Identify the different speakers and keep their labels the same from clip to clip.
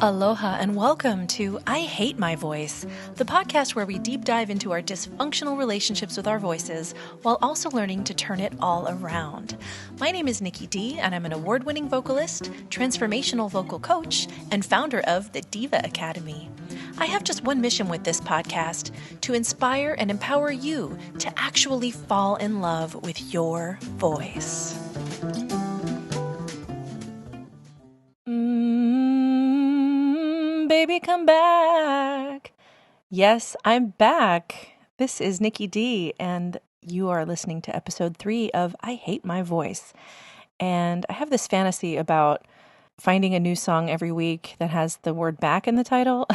Speaker 1: Aloha and welcome to I Hate My Voice, the podcast where we deep dive into our dysfunctional relationships with our voices while also learning to turn it all around. My name is Nikki Dee and I'm an award-winning vocalist, transformational vocal coach, and founder of the Deeva Academy. I have just one mission with this podcast, to inspire and empower you to actually fall in love with your voice. Baby, come back. Yes, I'm back. This is Nikki Dee, and you are listening to episode 3 of I Hate My Voice. And I have this fantasy about finding a new song every week that has the word back in the title.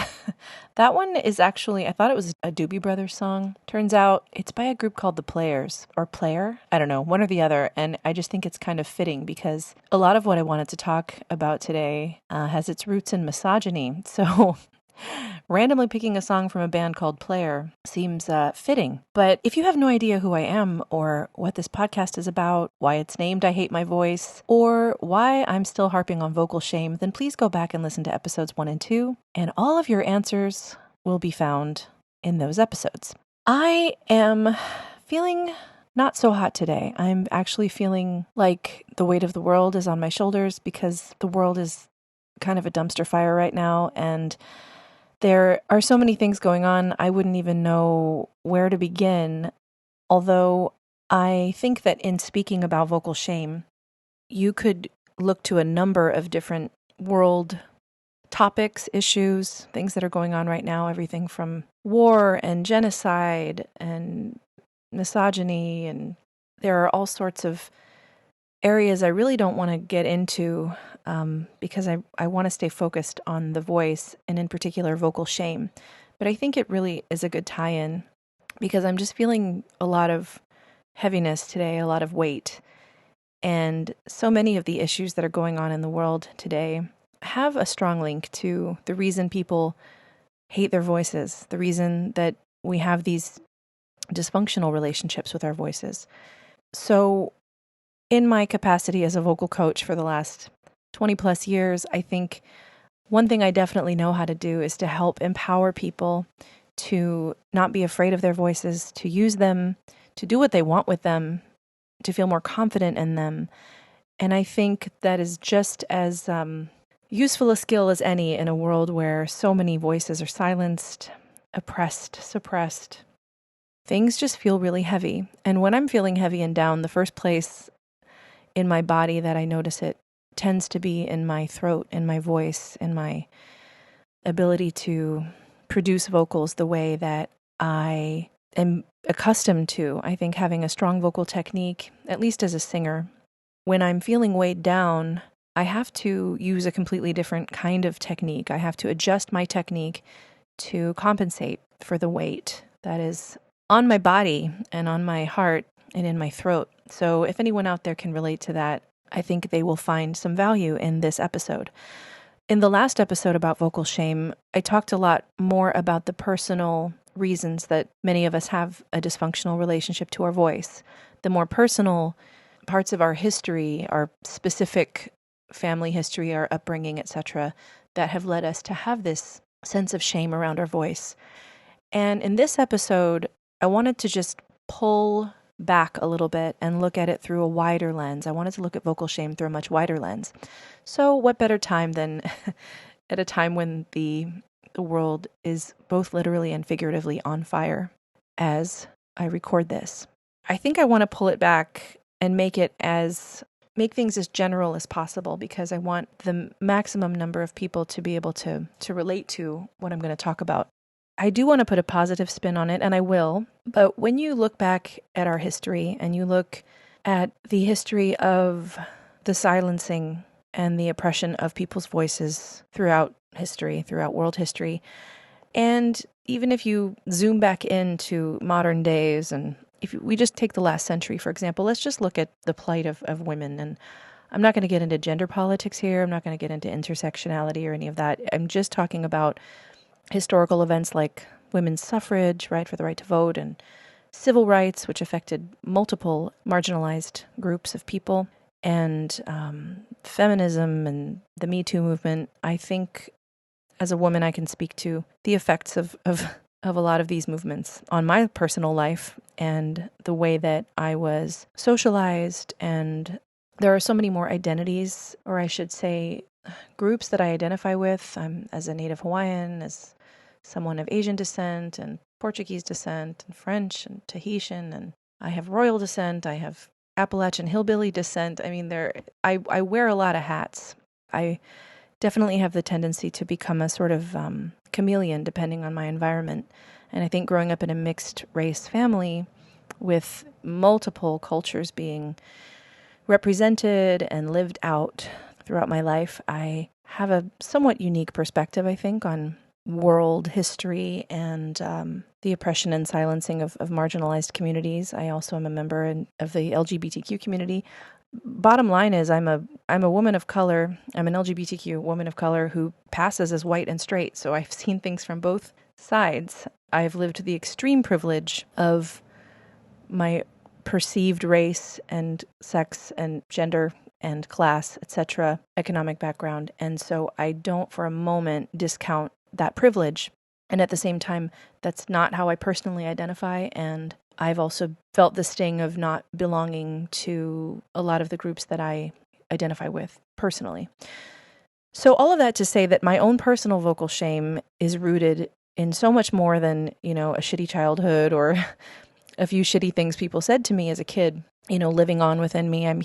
Speaker 1: That one is actually, I thought it was a Doobie Brothers song. Turns out it's by a group called The Players, or Player. I don't know, one or the other. And I just think it's kind of fitting because a lot of what I wanted to talk about today has its roots in misogyny. So randomly picking a song from a band called Player seems fitting. But if you have no idea who I am or what this podcast is about, why it's named I Hate My Voice, or why I'm still harping on vocal shame, then please go back and listen to episodes 1 and 2, and all of your answers will be found in those episodes. I am feeling not so hot today. I'm actually feeling like the weight of the world is on my shoulders because the world is kind of a dumpster fire right now, and there are so many things going on, I wouldn't even know where to begin. Although I think that in speaking about vocal shame, you could look to a number of different world topics, issues, things that are going on right now, everything from war and genocide and misogyny, and there are all sorts of areas I really don't want to get into because I want to stay focused on the voice and in particular vocal shame. But I think it really is a good tie-in because I'm just feeling a lot of heaviness today, a lot of weight. And so many of the issues that are going on in the world today have a strong link to the reason people hate their voices, the reason that we have these dysfunctional relationships with our voices. So in my capacity as a vocal coach for the last 20 plus years, I think one thing I definitely know how to do is to help empower people to not be afraid of their voices, to use them, to do what they want with them, to feel more confident in them. And I think that is just as useful a skill as any in a world where so many voices are silenced, oppressed, suppressed. Things just feel really heavy. And when I'm feeling heavy and down, the first place in my body that I notice it tends to be in my throat, in my voice, in my ability to produce vocals the way that I am accustomed to. I think having a strong vocal technique, at least as a singer, when I'm feeling weighed down, I have to use a completely different kind of technique. I have to adjust my technique to compensate for the weight that is on my body and on my heart and in my throat. So if anyone out there can relate to that, I think they will find some value in this episode. In the last episode about vocal shame, I talked a lot more about the personal reasons that many of us have a dysfunctional relationship to our voice. The more personal parts of our history, our specific family history, our upbringing, etc., that have led us to have this sense of shame around our voice. And in this episode, I wanted to just pull back a little bit and look at it through a wider lens. I wanted to look at vocal shame through a much wider lens. So what better time than at a time when the world is both literally and figuratively on fire as I record this. I think I want to pull it back and make things as general as possible because I want the maximum number of people to be able to relate to what I'm going to talk about. I do want to put a positive spin on it, and I will, but when you look back at our history and you look at the history of the silencing and the oppression of people's voices throughout history, throughout world history, and even if you zoom back into modern days, and if we just take the last century, for example, let's just look at the plight of women. And I'm not going to get into gender politics here. I'm not going to get into intersectionality or any of that. I'm just talking about historical events like women's suffrage, right, for the right to vote, and civil rights, which affected multiple marginalized groups of people, and feminism and the Me Too movement. I think as a woman, I can speak to the effects of a lot of these movements on my personal life and the way that I was socialized. And there are so many more identities, or I should say groups that I identify with. I'm as a Native Hawaiian, as someone of Asian descent and Portuguese descent and French and Tahitian, and I have royal descent, I have Appalachian hillbilly descent. I mean, I wear a lot of hats. I definitely have the tendency to become a sort of chameleon depending on my environment. And I think growing up in a mixed race family with multiple cultures being represented and lived out throughout my life, I have a somewhat unique perspective, I think, on world history and the oppression and silencing of marginalized communities. I also am a member of the LGBTQ community. Bottom line is I'm a woman of color. I'm an LGBTQ woman of color who passes as white and straight. So I've seen things from both sides. I've lived the extreme privilege of my perceived race and sex and gender and class, etc., economic background. And so I don't for a moment discount that privilege. And at the same time, that's not how I personally identify. And I've also felt the sting of not belonging to a lot of the groups that I identify with personally. So all of that to say that my own personal vocal shame is rooted in so much more than, a shitty childhood or a few shitty things people said to me as a kid, living on within me. I'm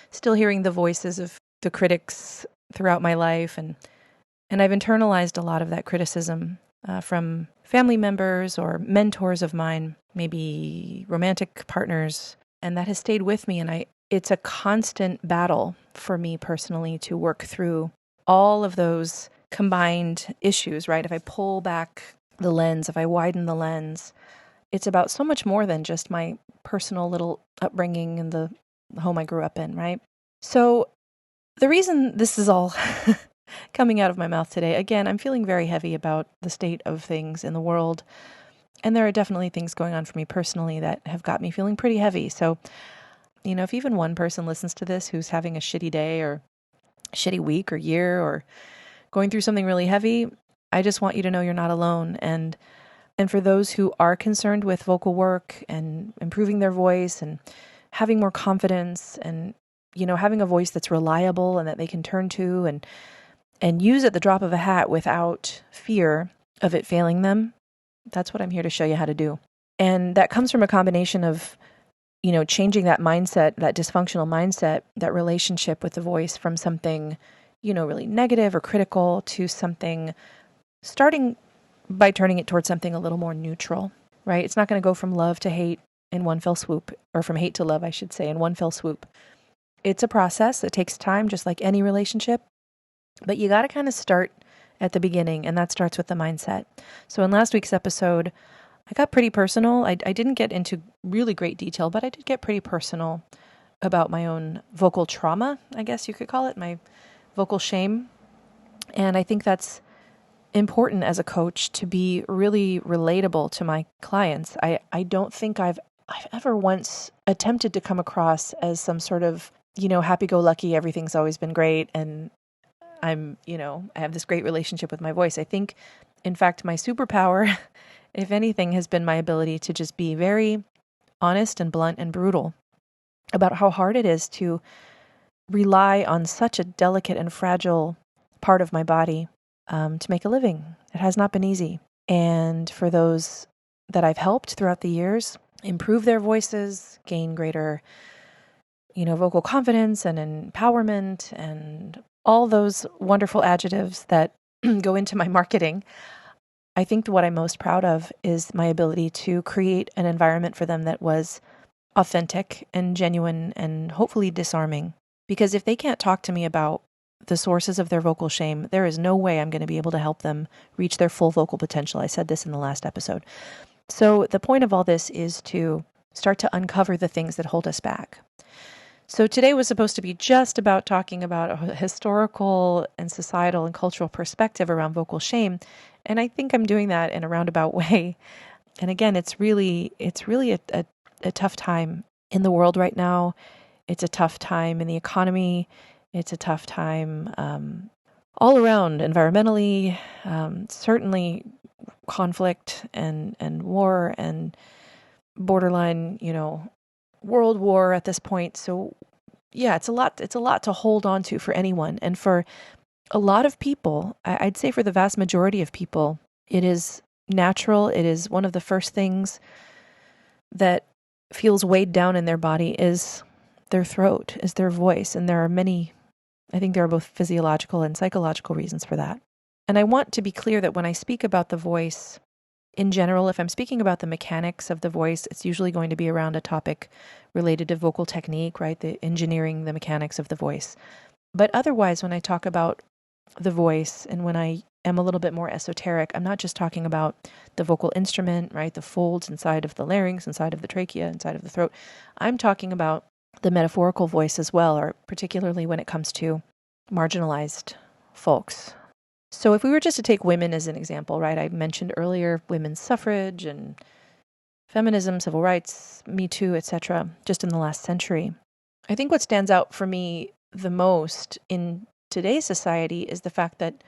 Speaker 1: still hearing the voices of the critics throughout my life. And I've internalized a lot of that criticism from family members or mentors of mine, maybe romantic partners, and that has stayed with me. And it's a constant battle for me personally to work through all of those combined issues, right? If I pull back the lens, if I widen the lens, it's about so much more than just my personal little upbringing and the home I grew up in, right? So the reason this is all coming out of my mouth today, again, I'm feeling very heavy about the state of things in the world. And there are definitely things going on for me personally that have got me feeling pretty heavy. So, if even one person listens to this who's having a shitty day or a shitty week or year or going through something really heavy, I just want you to know you're not alone. And for those who are concerned with vocal work and improving their voice and having more confidence and, having a voice that's reliable and that they can turn to and use at the drop of a hat without fear of it failing them, that's what I'm here to show you how to do. And that comes from a combination of, changing that mindset, that dysfunctional mindset, that relationship with the voice from something, really negative or critical to something, starting by turning it towards something a little more neutral, right? It's not going to go from love to hate in one fell swoop, or from hate to love, I should say, in one fell swoop. It's a process. It takes time, just like any relationship. But you got to kind of start at the beginning, and that starts with the mindset. So in last week's episode, I got pretty personal. I didn't get into really great detail, but I did get pretty personal about my own vocal trauma, I guess you could call it, my vocal shame. And I think that's important as a coach to be really relatable to my clients. I don't think I've ever once attempted to come across as some sort of, happy-go-lucky, everything's always been great, and I have this great relationship with my voice. I think, in fact, my superpower, if anything, has been my ability to just be very honest and blunt and brutal about how hard it is to rely on such a delicate and fragile part of my body to make a living. It has not been easy. And for those that I've helped throughout the years improve their voices, gain greater, vocal confidence and empowerment and all those wonderful adjectives that go into my marketing, I think what I'm most proud of is my ability to create an environment for them that was authentic and genuine and hopefully disarming. Because if they can't talk to me about the sources of their vocal shame, there is no way I'm going to be able to help them reach their full vocal potential. I said this in the last episode. So the point of all this is to start to uncover the things that hold us back. So today was supposed to be just about talking about a historical and societal and cultural perspective around vocal shame. And I think I'm doing that in a roundabout way. And again, it's really a tough time in the world right now. It's a tough time in the economy. It's a tough time all around, environmentally, certainly conflict and war and borderline, world war at this point. So yeah, it's a lot to hold on to for anyone. And for a lot of people, I'd say for the vast majority of people, it is natural. It is one of the first things that feels weighed down in their body is their throat, is their voice. And there are many, I think there are both physiological and psychological reasons for that. And I want to be clear that when I speak about the voice in general, if I'm speaking about the mechanics of the voice, it's usually going to be around a topic related to vocal technique, right? The engineering, the mechanics of the voice. But otherwise, when I talk about the voice and when I am a little bit more esoteric, I'm not just talking about the vocal instrument, right? The folds inside of the larynx, inside of the trachea, inside of the throat. I'm talking about the metaphorical voice as well, or particularly when it comes to marginalized folks. So if we were just to take women as an example, right? I mentioned earlier women's suffrage and feminism, civil rights, Me Too, etc., just in the last century. I think what stands out for me the most in today's society is the fact that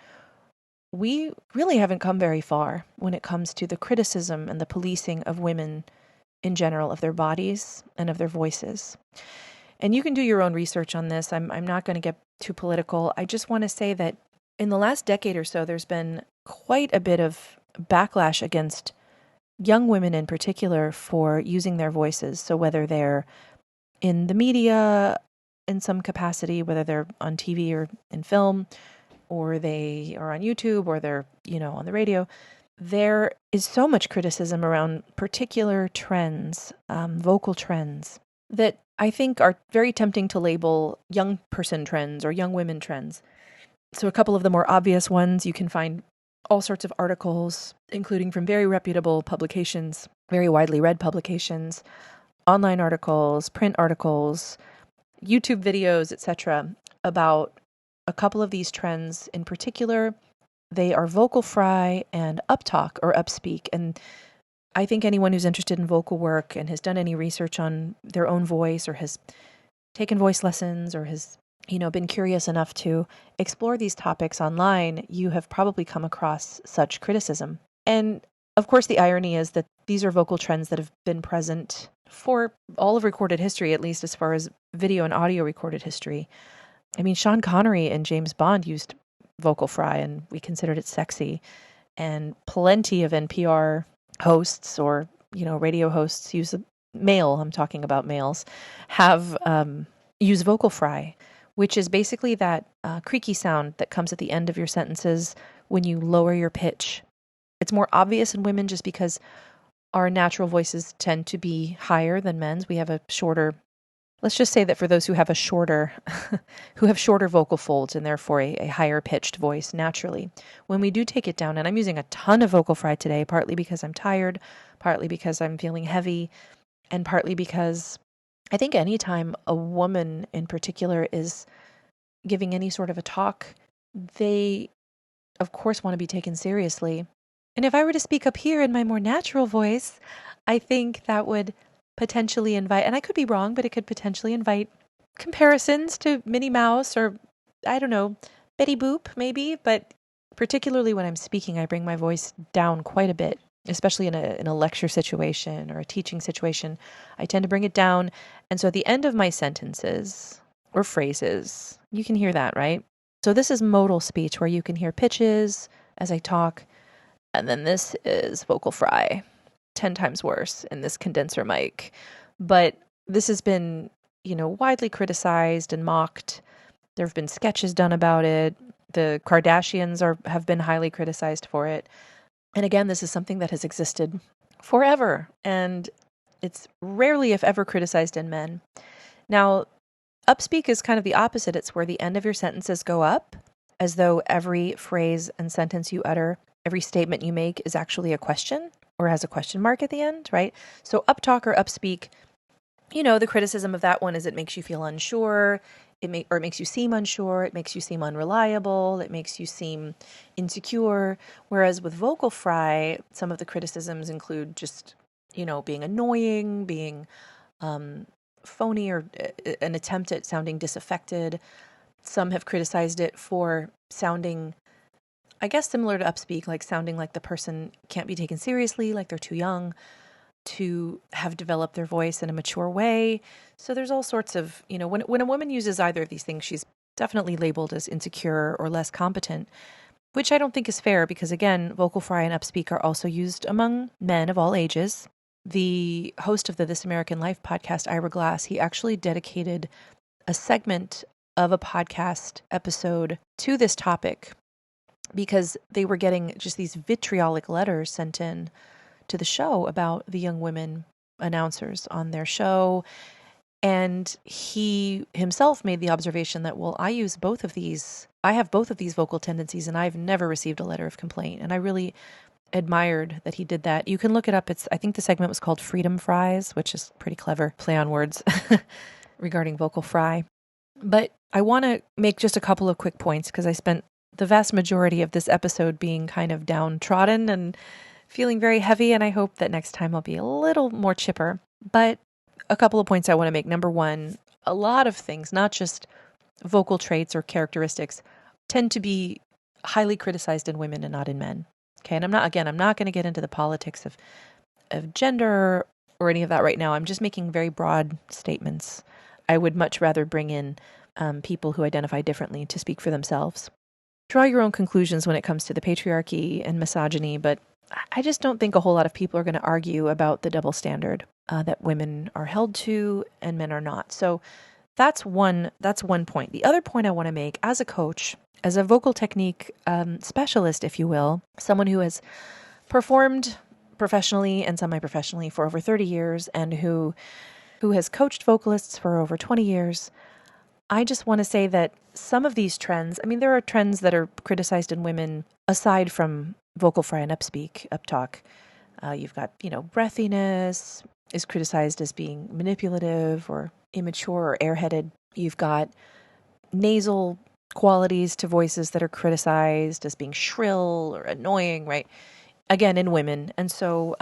Speaker 1: we really haven't come very far when it comes to the criticism and the policing of women in general, of their bodies and of their voices. And you can do your own research on this. I'm not going to get too political. I just want to say that in the last decade or so, there's been quite a bit of backlash against young women in particular for using their voices. So whether they're in the media in some capacity, whether they're on TV or in film, or they are on YouTube, or they're, on the radio, there is so much criticism around particular trends, vocal trends, that I think are very tempting to label young person trends or young women trends. So a couple of the more obvious ones, you can find all sorts of articles, including from very reputable publications, very widely read publications, online articles, print articles, YouTube videos, etc., about a couple of these trends in particular. They are vocal fry and uptalk or upspeak. And I think anyone who's interested in vocal work and has done any research on their own voice or has taken voice lessons or has, been curious enough to explore these topics online, you have probably come across such criticism. And of course, the irony is that these are vocal trends that have been present for all of recorded history, at least as far as video and audio recorded history. I mean, Sean Connery and James Bond used vocal fry, and we considered it sexy. And plenty of NPR hosts or, radio hosts I'm talking about males, have use vocal fry, which is basically that creaky sound that comes at the end of your sentences when you lower your pitch. It's more obvious in women just because our natural voices tend to be higher than men's. We have a shorter, let's just say that for those who have shorter vocal folds and therefore a higher pitched voice naturally, when we do take it down, and I'm using a ton of vocal fry today, partly because I'm tired, partly because I'm feeling heavy, and partly because I think anytime a woman in particular is giving any sort of a talk, they, of course, want to be taken seriously. And if I were to speak up here in my more natural voice, I think that would potentially invite, and I could be wrong, but it could potentially invite comparisons to Minnie Mouse or, I don't know, Betty Boop maybe. But particularly when I'm speaking, I bring my voice down quite a bit, especially in a lecture situation or a teaching situation. I tend to bring it down. And so at the end of my sentences or phrases, you can hear that, right? So this is modal speech where you can hear pitches as I talk. And then this is vocal fry, 10 times worse in this condenser mic. But this has been, widely criticized and mocked. There have been sketches done about it. The Kardashians have been highly criticized for it. And again, this is something that has existed forever, and it's rarely, if ever, criticized in men. Now, upspeak is kind of the opposite. It's where the end of your sentences go up, as though every phrase and sentence you utter, every statement you make is actually a question or has a question mark at the end, right? So uptalk or upspeak, the criticism of that one is it makes you feel unsure. It makes you seem unsure. It makes you seem unreliable. It makes you seem insecure. Whereas with vocal fry, some of the criticisms include just, being annoying, being phony, or an attempt at sounding disaffected. Some have criticized it for sounding, I guess, similar to upspeak, like sounding like the person can't be taken seriously, like they're too young to have developed their voice in a mature way. So there's all sorts of, when a woman uses either of these things, she's definitely labeled as insecure or less competent, which I don't think is fair because, again, vocal fry and upspeak are also used among men of all ages. The host of the This American Life podcast, Ira Glass, he actually dedicated a segment of a podcast episode to this topic because they were getting just these vitriolic letters sent in to the show about the young women announcers on their show. And he himself made the observation that, well, I have both of these vocal tendencies and I've never received a letter of complaint. And I really admired that he did that. You can look it up. I think the segment was called Freedom Fries, which is pretty clever play on words regarding vocal fry. But I want to make just a couple of quick points because I spent the vast majority of this episode being kind of downtrodden and feeling very heavy, and I hope that next time I'll be a little more chipper. But a couple of points I want to make. Number one, a lot of things, not just vocal traits or characteristics, tend to be highly criticized in women and not in men. Okay, and I'm not going to get into the politics of gender or any of that right now. I'm just making very broad statements. I would much rather bring in people who identify differently to speak for themselves. Draw your own conclusions when it comes to the patriarchy and misogyny, but I just don't think a whole lot of people are going to argue about the double standard that women are held to and men are not. So that's one point. The other point I want to make as a coach, as a vocal technique specialist, if you will, someone who has performed professionally and semi-professionally for over 30 years and who has coached vocalists for over 20 years, I just want to say that some of these trends, there are trends that are criticized in women aside from vocal fry and upspeak, uptalk. You've got, breathiness is criticized as being manipulative or immature or airheaded. You've got nasal qualities to voices that are criticized as being shrill or annoying, right? Again, in women. And so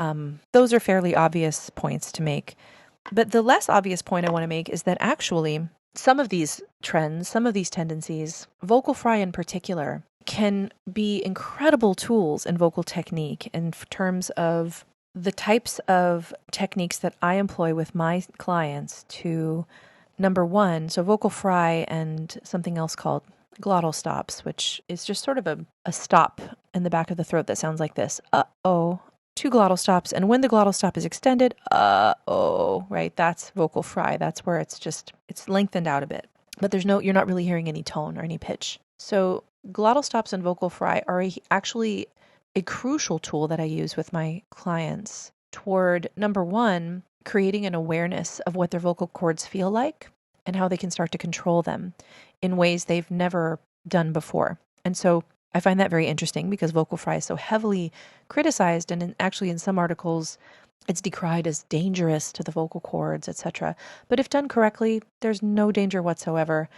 Speaker 1: those are fairly obvious points to make. But the less obvious point I want to make is that actually some of these trends, some of these tendencies, vocal fry in particular, can be incredible tools in vocal technique in terms of the types of techniques that I employ with my clients to, number one, so vocal fry and something else called glottal stops, which is just sort of a stop in the back of the throat that sounds like this. Uh-oh. Two glottal stops. And when the glottal stop is extended, uh-oh, right? That's vocal fry. That's where it's lengthened out a bit. But you're not really hearing any tone or any pitch. So glottal stops and vocal fry are actually a crucial tool that I use with my clients toward, number one, creating an awareness of what their vocal cords feel like and how they can start to control them in ways they've never done before. And so I find that very interesting because vocal fry is so heavily criticized, and actually in some articles it's decried as dangerous to the vocal cords, etc. But if done correctly, there's no danger whatsoever.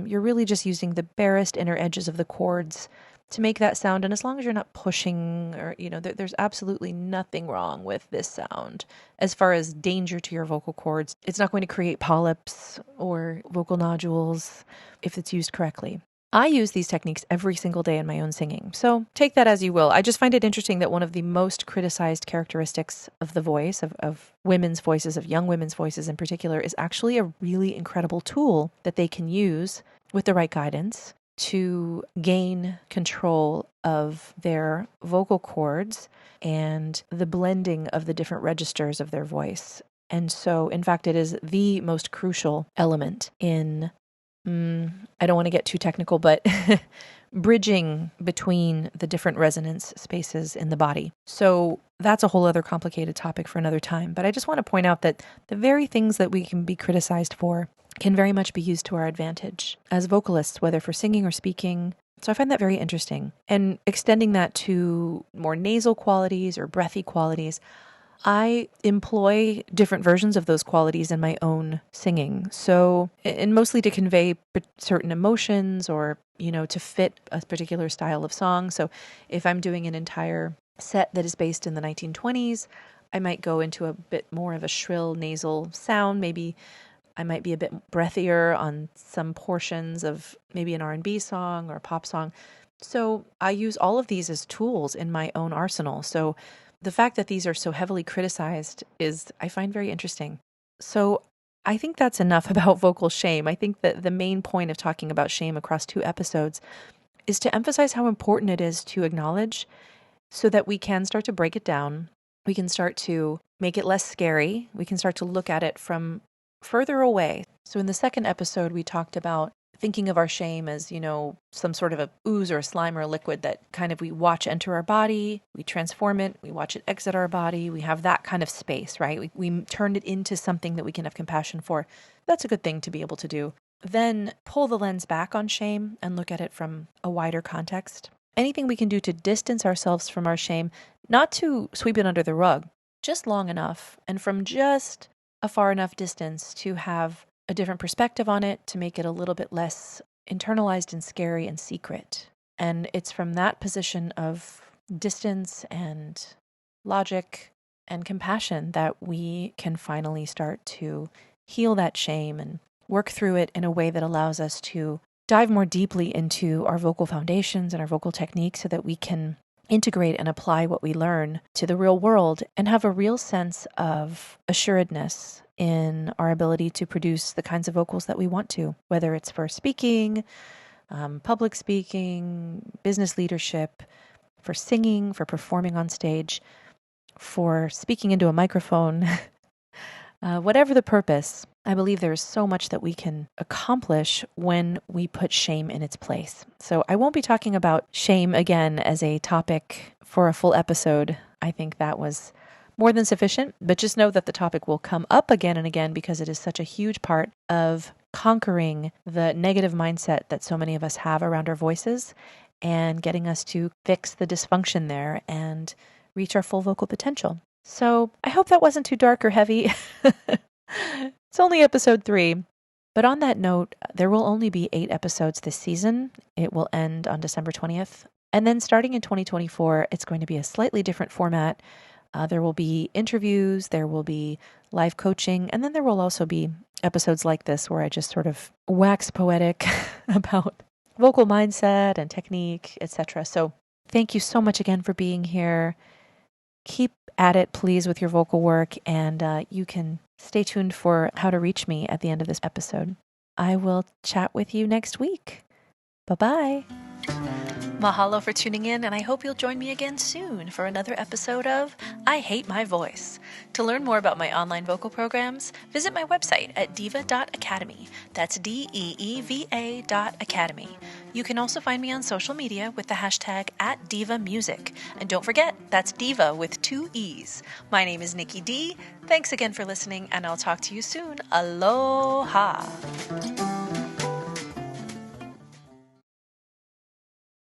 Speaker 1: You're really just using the barest inner edges of the cords to make that sound, and as long as you're not pushing or, there's absolutely nothing wrong with this sound. As far as danger to your vocal cords, it's not going to create polyps or vocal nodules if it's used correctly. I use these techniques every single day in my own singing, so take that as you will. I just find it interesting that one of the most criticized characteristics of the voice, of women's voices, of young women's voices in particular, is actually a really incredible tool that they can use with the right guidance to gain control of their vocal cords and the blending of the different registers of their voice. And so, in fact, it is the most crucial element in I don't want to get too technical, but bridging between the different resonance spaces in the body. So that's a whole other complicated topic for another time. But I just want to point out that the very things that we can be criticized for can very much be used to our advantage as vocalists, whether for singing or speaking. So I find that very interesting. And extending that to more nasal qualities or breathy qualities, I employ different versions of those qualities in my own singing. So, and mostly to convey certain emotions or, to fit a particular style of song. So if I'm doing an entire set that is based in the 1920s, I might go into a bit more of a shrill nasal sound. Maybe I might be a bit breathier on some portions of maybe an R&B song or a pop song. So I use all of these as tools in my own arsenal. So the fact that these are so heavily criticized I find very interesting. So I think that's enough about vocal shame. I think that the main point of talking about shame across 2 episodes is to emphasize how important it is to acknowledge so that we can start to break it down. We can start to make it less scary. We can start to look at it from further away. So in the 2nd episode, we talked about thinking of our shame as, some sort of a ooze or a slime or a liquid that kind of we watch enter our body, we transform it, we watch it exit our body, we have that kind of space, right? We turn it into something that we can have compassion for. That's a good thing to be able to do. Then pull the lens back on shame and look at it from a wider context. Anything we can do to distance ourselves from our shame, not to sweep it under the rug, just long enough and from just a far enough distance to have a different perspective on it, to make it a little bit less internalized and scary and secret. And it's from that position of distance and logic and compassion that we can finally start to heal that shame and work through it in a way that allows us to dive more deeply into our vocal foundations and our vocal techniques so that we can integrate and apply what we learn to the real world and have a real sense of assuredness in our ability to produce the kinds of vocals that we want to, whether it's for speaking, public speaking, business leadership, for singing, for performing on stage, for speaking into a microphone, whatever the purpose. I believe there is so much that we can accomplish when we put shame in its place. So I won't be talking about shame again as a topic for a full episode. I think that was more than sufficient, but just know that the topic will come up again and again because it is such a huge part of conquering the negative mindset that so many of us have around our voices and getting us to fix the dysfunction there and reach our full vocal potential. So I hope that wasn't too dark or heavy. It's only episode 3. But on that note, there will only be 8 episodes this season. It will end on December 20th. And then starting in 2024, it's going to be a slightly different format. There will be interviews, there will be live coaching, and then there will also be episodes like this where I just sort of wax poetic about vocal mindset and technique, etc. So thank you so much again for being here. Keep at it, please, with your vocal work, and you can stay tuned for how to reach me at the end of this episode. I will chat with you next week. Bye-bye. Mahalo for tuning in, and I hope you'll join me again soon for another episode of I Hate My Voice. To learn more about my online vocal programs, visit my website at Deeva.Academy. That's DEEVA.Academy. You can also find me on social media with the hashtag @DeevaMusic. And don't forget, that's Deeva with 2 E's. My name is Nikki Dee. Thanks again for listening, and I'll talk to you soon. Aloha!